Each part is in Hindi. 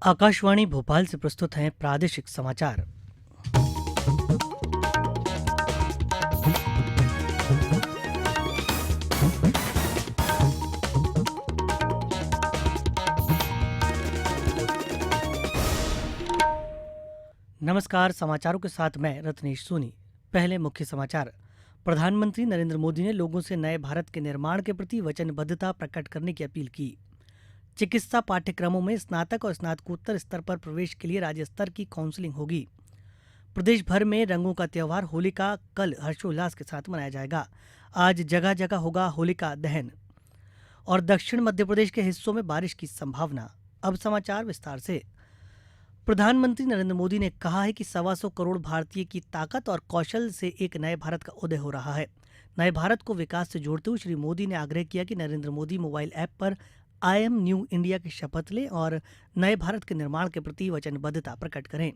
आकाशवाणी भोपाल से प्रस्तुत हैं प्रादेशिक समाचार। नमस्कार, समाचारों के साथ मैं रत्नेश सोनी। पहले मुख्य समाचार। प्रधानमंत्री नरेंद्र मोदी ने लोगों से नए भारत के निर्माण के प्रति वचनबद्धता प्रकट करने की अपील की। चिकित्सा पाठ्यक्रमों में स्नातक और स्नातकोत्तर स्तर पर प्रवेश के लिए राज्य स्तर की काउंसलिंग होगी। प्रदेश भर में रंगों का त्यौहार होली का कल हर्षोल्लास के साथ मनाया जाएगा। आज जगह जगह होगा होलिका दहन। और दक्षिण मध्य प्रदेश के हिस्सों में बारिश की संभावना। अब समाचार विस्तार से। प्रधानमंत्री नरेंद्र मोदी ने कहा है कि 125 करोड़ भारतीय की ताकत और कौशल से एक नए भारत का उदय हो रहा है। नए भारत को विकास से जोड़ते हुए श्री मोदी ने आग्रह किया कि नरेंद्र मोदी मोबाइल ऐप पर आई एम न्यू इंडिया की शपथ लें और नए भारत के निर्माण के प्रति वचनबद्धता प्रकट करें।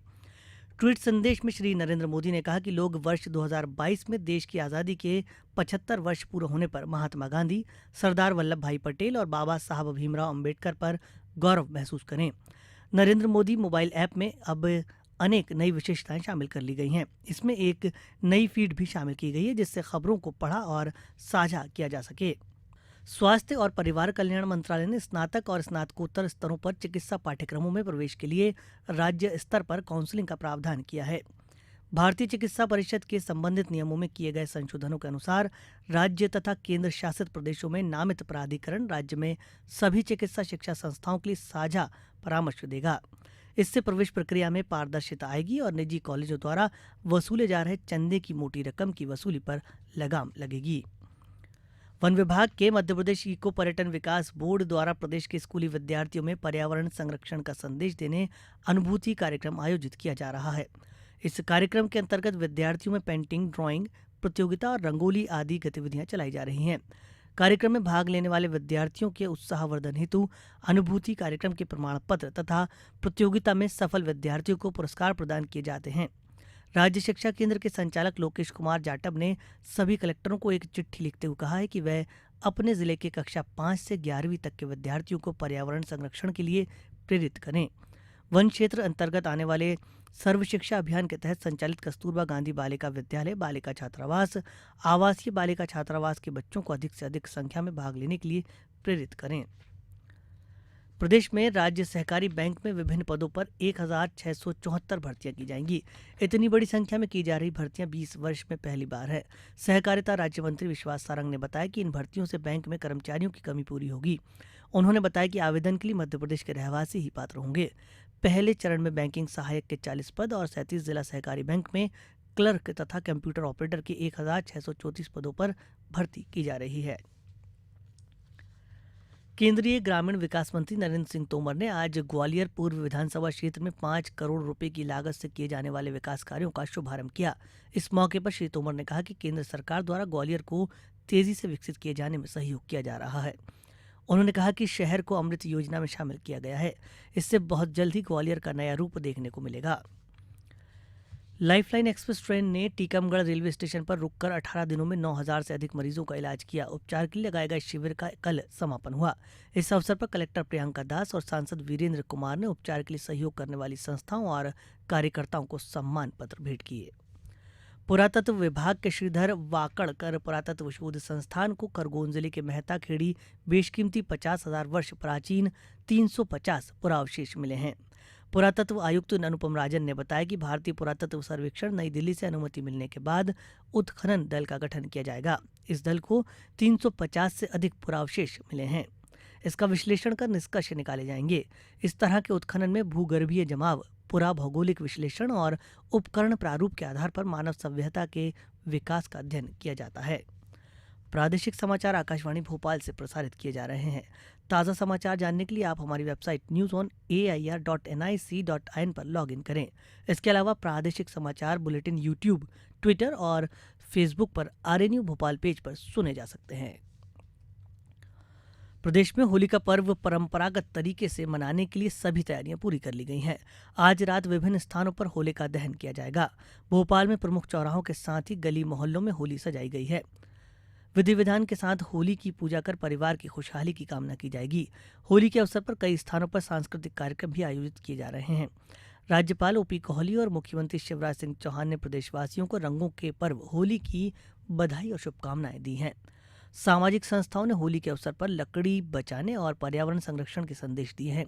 ट्वीट संदेश में श्री नरेंद्र मोदी ने कहा कि लोग वर्ष 2022 में देश की आजादी के 75 वर्ष पूरे होने पर महात्मा गांधी, सरदार वल्लभ भाई पटेल और बाबा साहब भीमराव अंबेडकर पर गौरव महसूस करें। नरेंद्र मोदी मोबाइल ऐप में अब अनेक नई विशेषताएं शामिल कर ली गई हैं। इसमें एक नई फीड भी शामिल की गई है जिससे खबरों को पढ़ा और साझा किया जा सके। स्वास्थ्य और परिवार कल्याण मंत्रालय ने स्नातक और स्नातकोत्तर स्तरों पर चिकित्सा पाठ्यक्रमों में प्रवेश के लिए राज्य स्तर पर काउंसलिंग का प्रावधान किया है। भारतीय चिकित्सा परिषद के संबंधित नियमों में किए गए संशोधनों के अनुसार राज्य तथा केंद्र शासित प्रदेशों में नामित प्राधिकरण राज्य में सभी चिकित्सा शिक्षा संस्थाओं के लिए साझा परामर्श देगा। इससे प्रवेश प्रक्रिया में पारदर्शिता आएगी और निजी कॉलेजों द्वारा वसूले जा रहे चंदे की मोटी रकम की वसूली पर लगाम लगेगी। वन विभाग के मध्यप्रदेश इको पर्यटन विकास बोर्ड द्वारा प्रदेश के स्कूली विद्यार्थियों में पर्यावरण संरक्षण का संदेश देने अनुभूति कार्यक्रम आयोजित किया जा रहा है। इस कार्यक्रम के अंतर्गत विद्यार्थियों में पेंटिंग, ड्राइंग प्रतियोगिता और रंगोली आदि गतिविधियां चलाई जा रही हैं। कार्यक्रम में भाग लेने वाले विद्यार्थियों के उत्साहवर्धन हेतु अनुभूति कार्यक्रम के प्रमाण पत्र तथा प्रतियोगिता में सफल विद्यार्थियों को पुरस्कार प्रदान किए जाते हैं। राज्य शिक्षा केंद्र के संचालक लोकेश कुमार जाटव ने सभी कलेक्टरों को एक चिट्ठी लिखते हुए कहा है कि वह अपने जिले के कक्षा 5 से 11वीं तक के विद्यार्थियों को पर्यावरण संरक्षण के लिए प्रेरित करें। वन क्षेत्र अंतर्गत आने वाले सर्व शिक्षा अभियान के तहत संचालित कस्तूरबा गांधी बालिका विद्यालय, बालिका छात्रावास, आवासीय बालिका छात्रावास के बच्चों को अधिक से अधिक संख्या में भाग लेने के लिए प्रेरित करें। प्रदेश में राज्य सहकारी बैंक में विभिन्न पदों पर 1674 भर्तियां की जाएंगी। इतनी बड़ी संख्या में की जा रही भर्तियां 20 वर्ष में पहली बार है। सहकारिता राज्य मंत्री विश्वास सारंग ने बताया कि इन भर्तियों से बैंक में कर्मचारियों की कमी पूरी होगी। उन्होंने बताया कि आवेदन के लिए मध्यप्रदेश के रहवासी ही पात्र होंगे। पहले चरण में बैंकिंग सहायक के 40 पद और 37 जिला सहकारी बैंक में क्लर्क तथा कंप्यूटर ऑपरेटर के 1634 पदों पर भर्ती की जा रही है। केंद्रीय ग्रामीण विकास मंत्री नरेंद्र सिंह तोमर ने आज ग्वालियर पूर्व विधानसभा क्षेत्र में 5 करोड़ रुपए की लागत से किए जाने वाले विकास कार्यों का शुभारंभ किया। इस मौके पर श्री तोमर ने कहा कि केंद्र सरकार द्वारा ग्वालियर को तेजी से विकसित किए जाने में सहयोग किया जा रहा है। उन्होंने कहा कि शहर को अमृत योजना में शामिल किया गया है। इससे बहुत जल्द ही ग्वालियर का नया रूप देखने को मिलेगा। लाइफलाइन एक्सप्रेस ट्रेन ने टीकमगढ़ रेलवे स्टेशन पर रुककर 18 दिनों में 9000 से अधिक मरीजों का इलाज किया। उपचार के लिए लगाए गए शिविर का कल समापन हुआ। इस अवसर पर कलेक्टर प्रियंका दास और सांसद वीरेंद्र कुमार ने उपचार के लिए सहयोग करने वाली संस्थाओं और कार्यकर्ताओं को सम्मान पत्र भेंट किए। पुरातत्व विभाग के श्रीधर वाकड़कर पुरातत्व शोध संस्थान को खरगोन जिले के मेहता खेड़ी बेशकीमती 50,000 वर्ष प्राचीन 350 पुरावशेष मिले हैं। पुरातत्व आयुक्त अनुपम राजन ने बताया कि भारतीय पुरातत्व सर्वेक्षण नई दिल्ली से अनुमति मिलने के बाद उत्खनन दल का गठन किया जाएगा। इस दल को 350 से अधिक पुरावशेष मिले हैं। इसका विश्लेषण कर निष्कर्ष निकाले जाएंगे। इस तरह के उत्खनन में भूगर्भीय जमाव, पुरा भौगोलिक विश्लेषण और उपकरण प्रारूप के आधार पर मानव सभ्यता के विकास का अध्ययन किया जाता है। प्रादेशिक समाचार आकाशवाणी भोपाल से प्रसारित किए जा रहे हैं। ताज़ा समाचार जानने के लिए आप हमारी वेबसाइट newsonair.nic.in पर लॉगिन करें। इसके अलावा प्रादेशिक समाचार बुलेटिन यूट्यूब, ट्विटर और फेसबुक पर आरएनयू भोपाल पेज पर सुने जा सकते हैं। प्रदेश में होली का पर्व परंपरागत तरीके से मनाने के लिए सभी तैयारियां पूरी कर ली गई हैं। आज रात विभिन्न स्थानों पर होलिका दहन किया जाएगा। भोपाल में प्रमुख चौराहों के साथ ही गली मोहल्लों में होली सजाई गई है। विधि विधान के साथ होली की पूजा कर परिवार की खुशहाली की कामना की जाएगी। होली के अवसर पर कई स्थानों पर सांस्कृतिक कार्यक्रम भी आयोजित किए जा रहे हैं। राज्यपाल ओपी कोहली और मुख्यमंत्री शिवराज सिंह चौहान ने प्रदेशवासियों को रंगों के पर्व होली की बधाई और शुभकामनाएं दी हैं। सामाजिक संस्थाओं ने होली के अवसर पर लकड़ी बचाने और पर्यावरण संरक्षण के संदेश दिए हैं।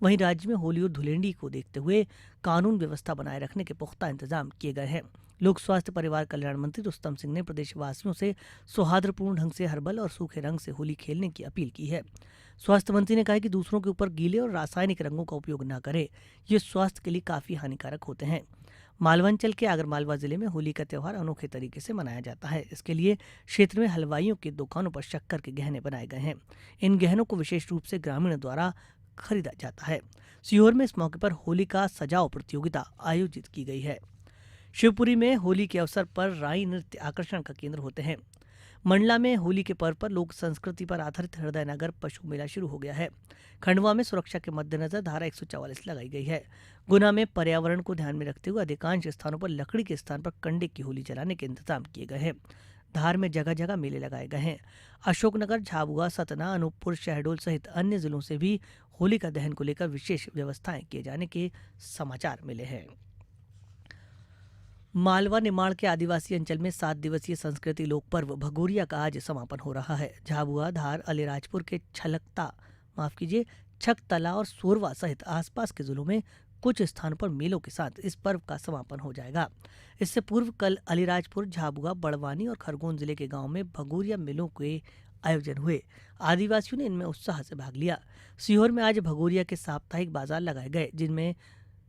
वहीं राज्य में होली और धुलेंडी को देखते हुए कानून व्यवस्था बनाए रखने के पुख्ता इंतजाम किए गए हैं। लोक स्वास्थ्य परिवार कल्याण मंत्री रुस्तम सिंह ने प्रदेशवासियों से सौहार्दपूर्ण ढंग से हर्बल और सूखे रंग से होली खेलने की अपील की है। स्वास्थ्य मंत्री ने कहा कि दूसरों के ऊपर गीले और रासायनिक रंगों का उपयोग न करें, ये स्वास्थ्य के लिए काफी हानिकारक होते हैं। मालवांचल के आगरमालवा जिले में होली का त्यौहार अनोखे तरीके से मनाया जाता है। इसके लिए क्षेत्र में हलवाइयों की दुकानों पर शक्कर के गहने बनाए गए हैं। इन गहनों को विशेष रूप से ग्रामीणों द्वारा खरीदा जाता है। सीहोर में इस मौके पर होली का सजाओ प्रतियोगिता आयोजित की गई है। शिवपुरी में होली के अवसर पर राई नृत्य आकर्षण का केंद्र होते हैं। मंडला में होली के पर्व पर लोक संस्कृति पर आधारित हृदय नगर पशु मेला शुरू हो गया है। खंडवा में सुरक्षा के मद्देनजर धारा 144 लगाई गई है। गुना में पर्यावरण को ध्यान में रखते हुए अधिकांश स्थानों पर लकड़ी के स्थान पर कंडे की होली जलाने के इंतजाम किए गए हैं। धार में जगह जगह मेले लगाए गए हैं। अशोकनगर, झाबुआ, सतना, अनूपपुर, शहडोल सहित अन्य जिलों से भी होलिका दहन को लेकर विशेष व्यवस्थाएं किए जाने के समाचार मिले हैं। मालवा निमाड़ के आदिवासी अंचल में 7 दिवसीय संस्कृति लोक पर्व भगोरिया का आज समापन हो रहा है। झाबुआ, धार, अलीराजपुर के छकतला और सोरवा सहित आसपास के जिलों में कुछ स्थानों पर मेलों के साथ इस पर्व का समापन हो जाएगा। इससे पूर्व कल अलीराजपुर, झाबुआ, बड़वानी और खरगोन जिले के गांव में भगोरिया मेलों के आयोजन हुए। आदिवासियों ने इनमें उत्साह से भाग लिया। सीहोर में आज भगोरिया के साप्ताहिक बाजार लगाए गए, जिनमें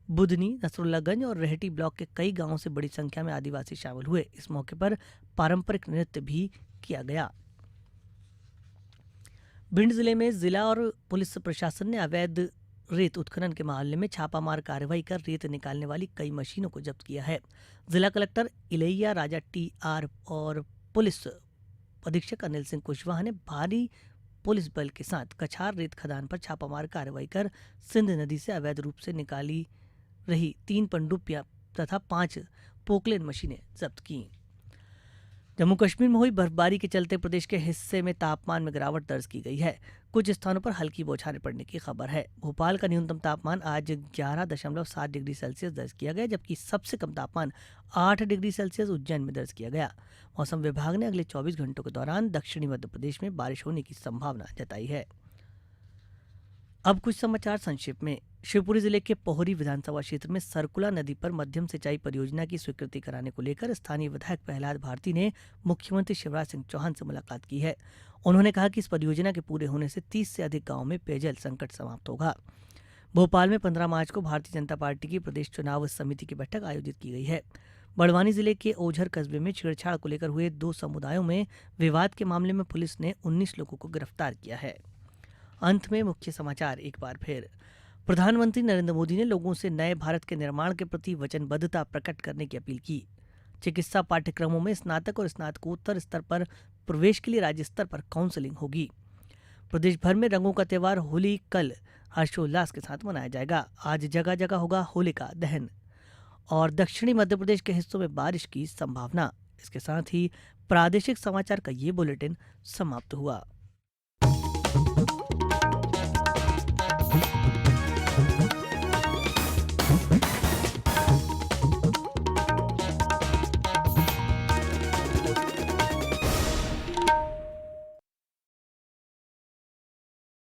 बुधनी, नसरुल्लागंज और रेहटी ब्लॉक के कई गांवों से बड़ी संख्या में आदिवासी शामिल हुए। इस मौके पर पारंपरिक नृत्य भी किया गया। भिंड जिले में जिला और पुलिस प्रशासन ने अवैध रेत उत्खनन के मामले में छापामार कार्रवाई कर रेत निकालने वाली कई मशीनों को जब्त किया है। जिला कलेक्टर इलैया राजा टी.आर. और पुलिस अधीक्षक अनिल सिंह कुशवाहा ने भारी पुलिस बल के साथ कछार रेत खदान पर छापामार कार्रवाई कर सिंध नदी से अवैध रूप से निकाली रही 3 पनडुब्बियां तथा 5 पोकलेन मशीनें जब्त की। जम्मू कश्मीर में हुई बर्फबारी के चलते प्रदेश के हिस्से में तापमान में गिरावट दर्ज की गई है। कुछ स्थानों पर हल्की बौछारें पड़ने की खबर है। भोपाल का न्यूनतम तापमान आज 11.7 डिग्री सेल्सियस दर्ज किया गया, जबकि सबसे कम तापमान 8 डिग्री सेल्सियस उज्जैन में दर्ज किया गया। मौसम विभाग ने अगले 24 घंटों के दौरान दक्षिणी मध्य प्रदेश में बारिश होने की संभावना जताई है। अब कुछ समाचार संक्षेप में। शिवपुरी जिले के पोहरी विधानसभा क्षेत्र में सरकुला नदी पर मध्यम सिंचाई परियोजना की स्वीकृति कराने को लेकर स्थानीय विधायक प्रहलाद भारती ने मुख्यमंत्री शिवराज सिंह चौहान से मुलाकात की है। उन्होंने कहा कि इस परियोजना के पूरे होने से 30 से अधिक गांवों में पेयजल संकट समाप्त होगा। भोपाल में 15 मार्च को भारतीय जनता पार्टी की प्रदेश चुनाव समिति की बैठक आयोजित की गई है। बड़वानी जिले के ओझर कस्बे में छेड़छाड़ को लेकर हुए 2 समुदायों में विवाद के मामले में पुलिस ने 19 लोगों को गिरफ्तार किया है। अंत में मुख्य समाचार एक बार फिर। प्रधानमंत्री नरेंद्र मोदी ने लोगों से नए भारत के निर्माण के प्रति वचनबद्धता प्रकट करने की अपील की। चिकित्सा पाठ्यक्रमों में स्नातक और स्नातकोत्तर स्तर पर प्रवेश के लिए राज्य स्तर पर काउंसलिंग होगी। प्रदेश भर में रंगों का त्यौहार होली कल हर्षोल्लास के साथ मनाया जाएगा। आज जगह जगह होगा होलिका दहन। और दक्षिणी मध्य प्रदेश के हिस्सों में बारिश की संभावना। इसके साथ ही प्रादेशिक समाचार का ये बुलेटिन समाप्त हुआ।